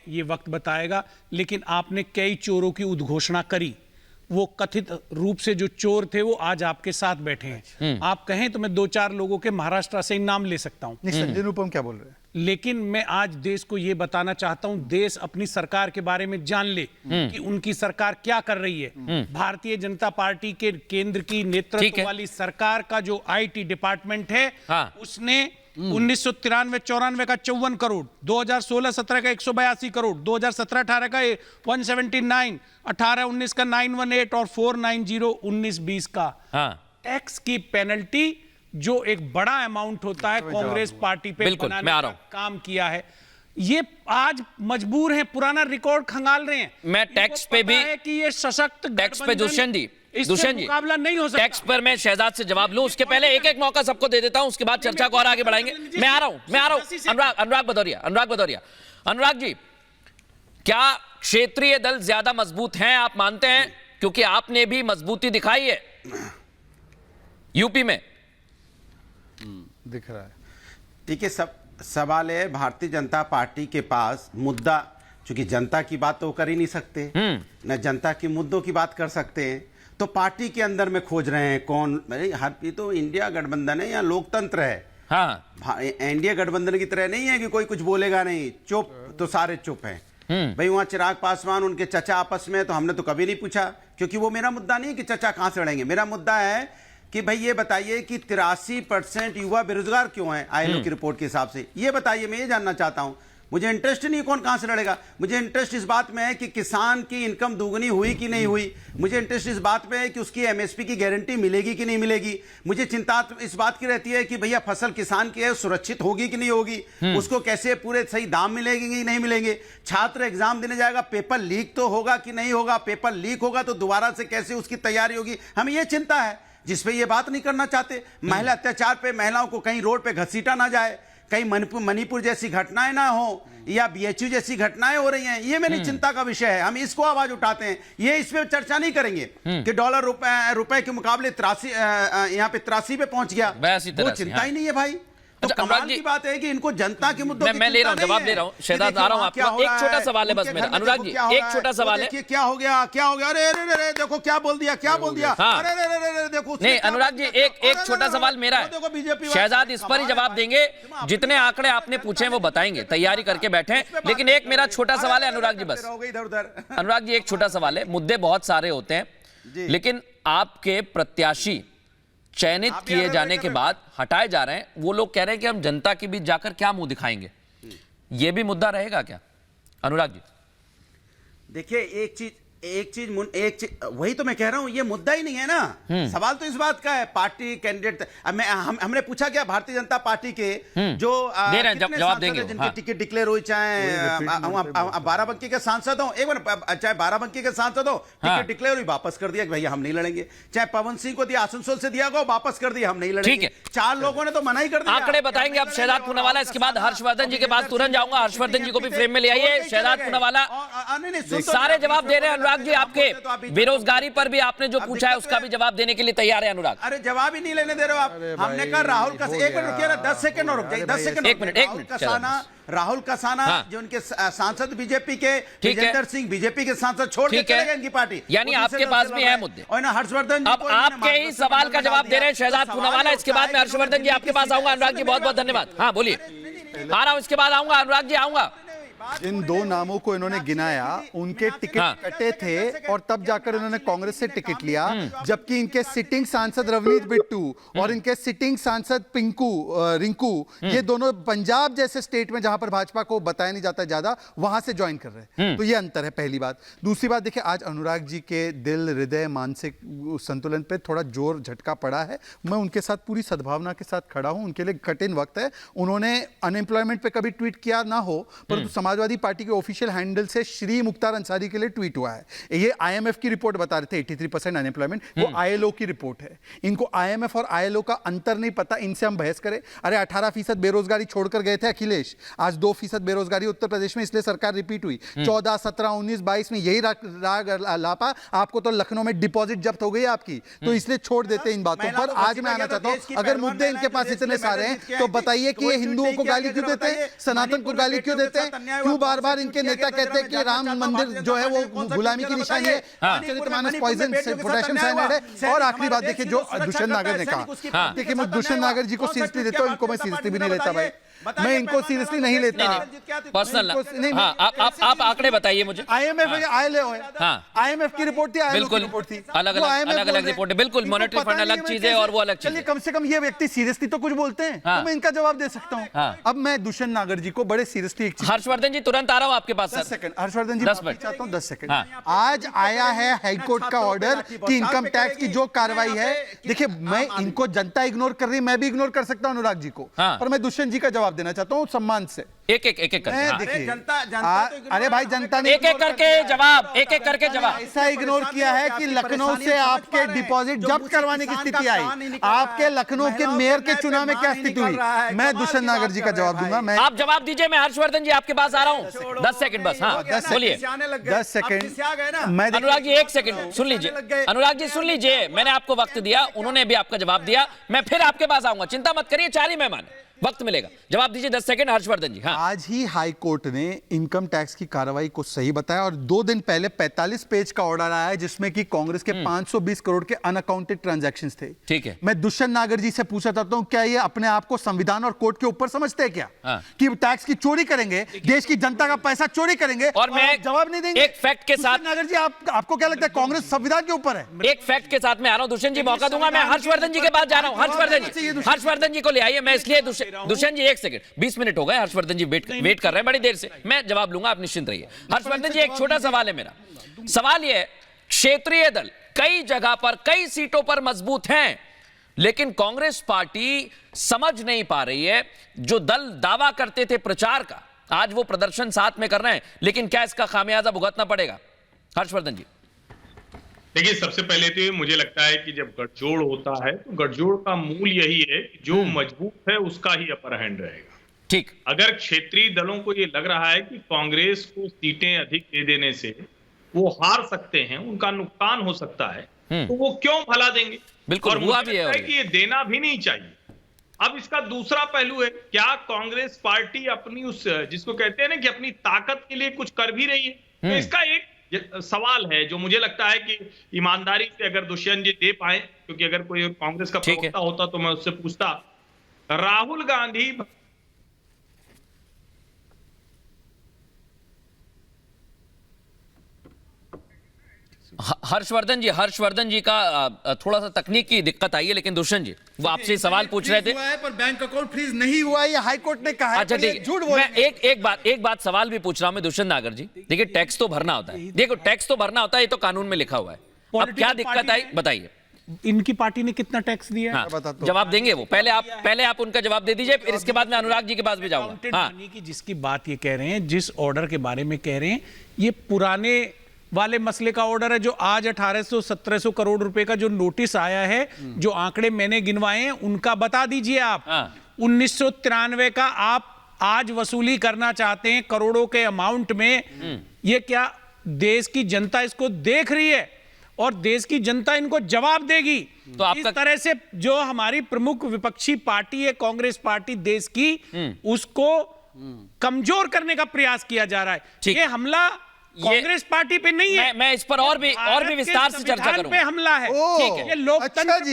ये वक्त बताएगा, लेकिन आपने कई चोरों की उद्घोषणा करी। वो कथित रूप से जो चोर थे वो आज आपके साथ बैठे हैं। आप कहें तो मैं 2-4 लोगों के महाराष्ट्र से नाम ले सकता हूं। संजय अनुपम क्या बोल रहे हैं? लेकिन मैं आज देश को यह बताना चाहता हूं, देश अपनी सरकार के बारे में जान ले कि उनकी सरकार क्या कर रही है। भारतीय जनता पार्टी के केंद्र की नेतृत्व वाली सरकार का जो आईटी डिपार्टमेंट है, उसने 1993-94 का 54 करोड़, 2016-17 का 182 करोड़, 2017-18 का 179, 18-19 का 918 और 490-19-20 का टैक्स की पेनल्टी, जो एक बड़ा अमाउंट होता है, कांग्रेस पार्टी पे बनाने का काम किया है। ये आज मजबूर हैं, पुराना रिकॉर्ड खंगाल रहे हैं। मैं टैक्स पे भी है कि ये सशक्त टैक्स पे दुष्यंत जी मुकाबला नहीं हो सकता। टैक्स पर मैं शहजाद से जवाब लूं, उसके पहले एक मौका सबको दे देता हूं, उसके बाद चर्चा को और आगे बढ़ाएंगे। मैं आ रहा हूं अनुराग भदौरिया। अनुराग जी, क्या क्षेत्रीय दल ज्यादा मजबूत हैं, आप मानते हैं? क्योंकि आपने भी मजबूती दिखाई है यूपी में। दिख रहा है। ठीक है, सवाल है भारतीय जनता पार्टी के पास मुद्दा, चूंकि जनता की बात तो कर ही नहीं सकते, न जनता के मुद्दों की बात कर सकते हैं, तो पार्टी के अंदर में खोज रहे हैं कौन। हर ये तो इंडिया गठबंधन है या लोकतंत्र है। इंडिया गठबंधन की तरह नहीं है कि कोई कुछ बोलेगा नहीं, चुप तो सारे चुप हैं। भाई वहां चिराग पासवान उनके चचा आपस में, तो हमने तो कभी नहीं पूछा, क्योंकि वो मेरा मुद्दा नहीं है कि चचा कहां से लड़ेंगे। मेरा मुद्दा है कि भाई ये बताइए कि 83% युवा बेरोजगार क्यों हैं आईएलओ की रिपोर्ट के हिसाब से, ये बताइए। मैं ये जानना चाहता हूं। मुझे इंटरेस्ट नहीं कौन कहां से लड़ेगा, मुझे इंटरेस्ट इस बात में है कि किसान की इनकम दुगनी हुई कि नहीं हुई। मुझे इंटरेस्ट इस बात में है कि उसकी एमएसपी की गारंटी मिलेगी कि नहीं मिलेगी। मुझे चिंता इस बात की रहती है कि भैया फसल किसान की है, सुरक्षित होगी कि नहीं होगी, उसको कैसे पूरे सही दाम मिलेंगे कि नहीं मिलेंगे। छात्र एग्जाम देने जाएगा, पेपर लीक तो होगा कि नहीं होगा, पेपर लीक होगा तो दोबारा से कैसे उसकी तैयारी होगी, हमें यह चिंता है, जिसपे ये बात नहीं करना चाहते। महिला अत्याचार पे, महिलाओं को कहीं रोड पे घसीटा ना जाए, कहीं मणिपुर जैसी घटनाएं ना हो या बीएचयू जैसी घटनाएं हो रही हैं, ये मेरी चिंता का विषय है। हम इसको आवाज उठाते हैं, ये इस पे चर्चा नहीं करेंगे कि डॉलर रुपए के मुकाबले 83 यहाँ पे 83 पे पहुंच गया, वो चिंता ही नहीं है भाई। तो कमाल की बात है कि इनको जनता के मुद्दों मैं ले रहा हूं, जवाब दे रहा हूं। शहजाद आ रहा हूं आपको, एक छोटा सवाल है बस मेरा। अनुराग जी, एक छोटा सवाल है। क्या हो गया? अरे देखो क्या बोल दिया। अरे देखो नहीं अनुराग जी, एक छोटा सवाल मेरा है। शहजाद इस पर ही जवाब देंगे, जितने आंकड़े आपने पूछे वो बताएंगे, तैयारी करके बैठे हैं। लेकिन एक मेरा छोटा सवाल है अनुराग जी, बस अनुराग जी एक छोटा सवाल है। मुद्दे बहुत सारे होते हैं, लेकिन आपके प्रत्याशी चयनित किए जाने के बाद हटाए जा रहे हैं, वो लोग कह रहे हैं कि हम जनता के बीच जाकर क्या मुंह दिखाएंगे। ये भी मुद्दा रहेगा क्या अनुराग जी? देखिए एक चीज वही तो मैं कह रहा हूं, ये मुद्दा ही नहीं है ना। सवाल तो इस बात का है, पार्टी कैंडिडेट। हमने पूछा क्या भारतीय जनता पार्टी के जो जवाब देंगे, जिनकी टिकट डिक्लेयर हुई, चाहे बाराबंकी के सांसद हो, एक बार चाहे बाराबंकी के सांसद हो, टिकट डिक्लेयर हुई, वापस कर दिया कि भैया हम नहीं लड़ेंगे। चाहे पवन सिंह को दिया, आसनसोल से दिया गो, वापस कर दिया, हम नहीं लड़ेंगे। 4 लोगों ने तो मना ही कर दिया। आंकड़े बताएंगे अब शहजाद पूनावाला, इसके बाद हर्षवर्धन जी के पास तुरंत जाऊंगा। हर्षवर्धन जी को भी फ्रेम में ले आइए। शहजाद पूनावाला सारे जवाब दे रहे हैं। अनुराग जी, आपके बेरोजगारी पर भी आपने जो पूछा है उसका भी जवाब देने के लिए तैयार है अनुराग? अरे जवाब ही नहीं लेने दे रहे हो आप। हमने कहा राहुल का 1 मिनट रुकिए ना, 10 सेकंड और रुक जाइए, 10 सेकंड। एक मिनट। राहुल कसाना जो उनके सांसद बीजेपी के, विजेंद्र सिंह बीजेपी के सांसद छोड़ के चले गए इनकी पार्टी, यानी आपके पास भी है मुद्दे। और ना हर्षवर्धन जी अब आपके ही सवाल का जवाब दे रहे हैं शहजाद पूनावाला। इसके बाद में हर्षवर्धन जी आपके पास आऊंगा। अनुराग जी बहुत बहुत धन्यवाद। हाँ बोलिए। आ रहा हूं, इसके बाद आऊंगा अनुराग जी, आऊंगा। जिन 2 नामों को इन्होंने गिनाया उनके टिकट कटे थे और तब जाकर इन्होंने कांग्रेस से टिकट लिया, जबकि इनके सिटिंग सांसद रवनीत बिट्टू और इनके सिटिंग सांसद रिंकू, ये दोनों पंजाब जैसे स्टेट में जहां पर भाजपा को बताया नहीं जाता ज्यादा, वहां से ज्वाइन कर रहे हैं। तो ये अंतर है, पहली बात। दूसरी बात देखिए, आज अनुराग जी के दिल, हृदय, मानसिक संतुलन पे थोड़ा जोर झटका पड़ा है। मैं उनके साथ पूरी सद्भावना के साथ खड़ा हूं। उनके लिए कठिन वक्त है। उन्होंने अनएम्प्लॉयमेंट पे कभी ट्वीट किया ना हो, परंतु समाजवादी पार्टी के ऑफिशियल हैंडल से श्री मुख्तार अंसारी के लिए ट्वीट हुआ है। ये आईएमएफ की रिपोर्ट बता रहे थे 83% अनएम्प्लॉयमेंट, वो आईएलओ की रिपोर्ट है। इनको आईएमएफ और आईएलओ का अंतर नहीं पता, इनसे हम बहस करें। अरे 18% बेरोजगारी छोड़कर गए थे अखिलेश, आज 2% बेरोजगारी उत्तर प्रदेश में, इसलिए सरकार रिपीट हुई। 14, 17, 19, 22 में यही राग लापा। आपको तो लखनऊ में डिपॉजिट जब्त हो गई आपकी, तो इसलिए छोड़ देते इन बातों पर। आज मैं आना चाहता हूं, अगर मुद्दे इनके पास इतने सारे हैं तो बताइए कि ये हिंदुओं को गाली क्यों देते हैं, सनातन को गाली क्यों देते हैं, क्यों बार बार इनके नेता कहते हैं कि राम मंदिर जो है वो गुलामी की निशानी है, चरितमानस पॉइजन पोटेशियम साइनाइड है। और आखिरी बात देखिए जो दुष्यंत नागर ने कहा, देखिए मैं दुष्यंत नागर जी को सीरियसली लेता हूँ, इनको मैं सीरियसली भी नहीं लेता भाई, मैं इनको सीरियसली नहीं लेता पर्सनल। हाँ, आप आंकड़े बताइए मुझे। IMF की रिपोर्ट थी, ILO की रिपोर्ट थी, अलग अलग रिपोर्ट है, बिल्कुल मॉनेटरी फंड अलग चीज है और वो अलग चीज है। कम से कम ये व्यक्ति सीरियसली तो कुछ बोलते हैं, तो मैं इनका जवाब दे सकता हूँ। अब मैं दुष्यंत नागर जी को बड़े सीरियसली एक चीज, हर्षवर्धन जी तुरंत आ रहा हूँ आपके पास। 10 सेकंड हर्षवर्धन जी, 10 मिनट चाहता हूँ 10 सेकंड। आज आया है हाईकोर्ट का ऑर्डर कि इनकम टैक्स की जो कार्रवाई है, देखिए मैं इनको जनता इग्नोर कर रही है, मैं भी इग्नोर कर सकता हूं अनुराग जी को, पर मैं दुष्यंत जी का जवाब देना चाहता हूं सम्मान से। एक देखिए अरे भाई जनता ने एक करके जवाब ऐसा इग्नोर किया है कि लखनऊ से आपके डिपॉजिट जब्त करवाने की स्थिति आई। आपके लखनऊ के मेयर के चुनाव में क्या स्थिति हुई, मैं दुष्यंत नागर जी का जवाब दूंगा। मैं आप जवाब दीजिए, मैं हर्षवर्धन जी आपके पास आ रहा हूं। 10 सेकंड बस। हाँ बोलिए। 10 सेकंड। मैं अनुराग जी 1 सेकंड सुन लीजिए, अनुराग जी सुन लीजिए, मैंने आपको वक्त दिया, उन्होंने भी आपका जवाब दिया, मैं फिर आपके पास आऊंगा, चिंता मत करिए, 4 ही मेहमान, वक्त मिलेगा, जवाब दीजिए। 10 सेकंड हर्षवर्धन जी। हाँ। आज ही हाई कोर्ट ने इनकम टैक्स की कार्रवाई को सही बताया और 2 दिन पहले 45 पेज का ऑर्डर आया है जिसमें कि कांग्रेस के 520 करोड़ के अनअकाउंटेड ट्रांजैक्शंस थे। ठीक है। मैं दुष्यंत नागर जी से पूछा चाहता हूं, क्या ये अपने आप को संविधान और कोर्ट के ऊपर समझते हैं क्या? कि टैक्स की चोरी करेंगे, देश की जनता का पैसा चोरी करेंगे और मैं जवाब नहीं देंगे? एक फैक्ट के साथ नागर जी आपको क्या लगता है कांग्रेस संविधान के ऊपर है? एक फैक्ट के साथ मैं आ रहा हूं, दुष्यंत जी मौका दूंगा, मैं हर्षवर्धन जी के पास जा रहा हूं। हर्षवर्धन जी को ले आइए, मैं इसलिए दुष्यंत जी 1 सेकंड, 20 मिनट हो गए, हर्षवर्धन जी वेट कर रहे हैं बड़ी देर से, मैं जवाब लूंगा, आप निश्चिंत रहिए। हर्षवर्धन जी एक छोटा सवाल है मेरा, सवाल यह है, क्षेत्रीय दल कई जगह पर कई सीटों पर मजबूत हैं, लेकिन कांग्रेस पार्टी समझ नहीं पा रही है, जो दल दावा करते थे प्रचार का, आज वो प्रदर्शन साथ में कर रहे हैं, लेकिन क्या इसका खामियाजा भुगतना पड़ेगा? हर्षवर्धन जी। देखिए, सबसे पहले तो मुझे लगता है कि जब गठजोड़ होता है तो गठजोड़ का मूल यही है कि जो मजबूत है उसका ही अपर हैंड रहेगा। ठीक। अगर क्षेत्रीय दलों को ये लग रहा है कि कांग्रेस को सीटें अधिक दे देने से वो हार सकते हैं, उनका नुकसान हो सकता है, तो वो क्यों भला देंगे? बिल्कुल, और हुआ मुझे भी लगता है कि ये देना भी नहीं चाहिए। अब इसका दूसरा पहलू है, क्या कांग्रेस पार्टी अपनी उस जिसको कहते हैं ना कि अपनी ताकत के लिए कुछ कर भी रही है? तो इसका एक सवाल है जो मुझे लगता है कि ईमानदारी से अगर दुष्यंत जी दे पाए, क्योंकि अगर कोई कांग्रेस का प्रवक्ता होता तो मैं उससे पूछता, राहुल गांधी हर्षवर्धन जी का थोड़ा सा तकनीक की दिक्कत आई है, लेकिन दुष्यंत जी वो आपसे सवाल पूछ रहे थे, पर बैंक अकाउंट फ्रीज नहीं हुआ, ये हाई कोर्ट ने कहा है। अच्छा ठीक है, मैं एक बात सवाल भी पूछ रहा हूं मैं दुष्यंत नागर जी। देखिए, टैक्स तो भरना होता है, देखो टैक्स तो भरना होता है, ये तो कानून में लिखा हुआ है। अब क्या दिक्कत आई बताइए? इनकी पार्टी ने कितना टैक्स दिया? हाँ, जवाब देंगे वो, पहले आप उनका जवाब दे दीजिए, फिर इसके बाद मैं अनुराग जी के पास भी जाऊंगा। हाँ, की जिसकी बात ये कह रहे हैं, जिस ऑर्डर के बारे में कह रहे हैं, ये पुराने वाले मसले का ऑर्डर है, जो आज 1800-1700 करोड़ रुपए का जो नोटिस आया है, जो आंकड़े मैंने गिनवाए हैं उनका बता दीजिए आप। 1993 का आप आज वसूली करना चाहते हैं करोड़ों के अमाउंट में, ये क्या देश की जनता इसको देख रही है? और देश की जनता इनको जवाब देगी। तो इस तरह से जो हमारी प्रमुख विपक्षी पार्टी है कांग्रेस पार्टी देश की, उसको कमजोर करने का प्रयास किया जा रहा है। ये हमला कांग्रेस पार्टी पे नहीं है, मैं इस पर और भी विस्तार से चर्चा करूंगा। पे हमला है, ठीक है, ये लोकतंत्र पे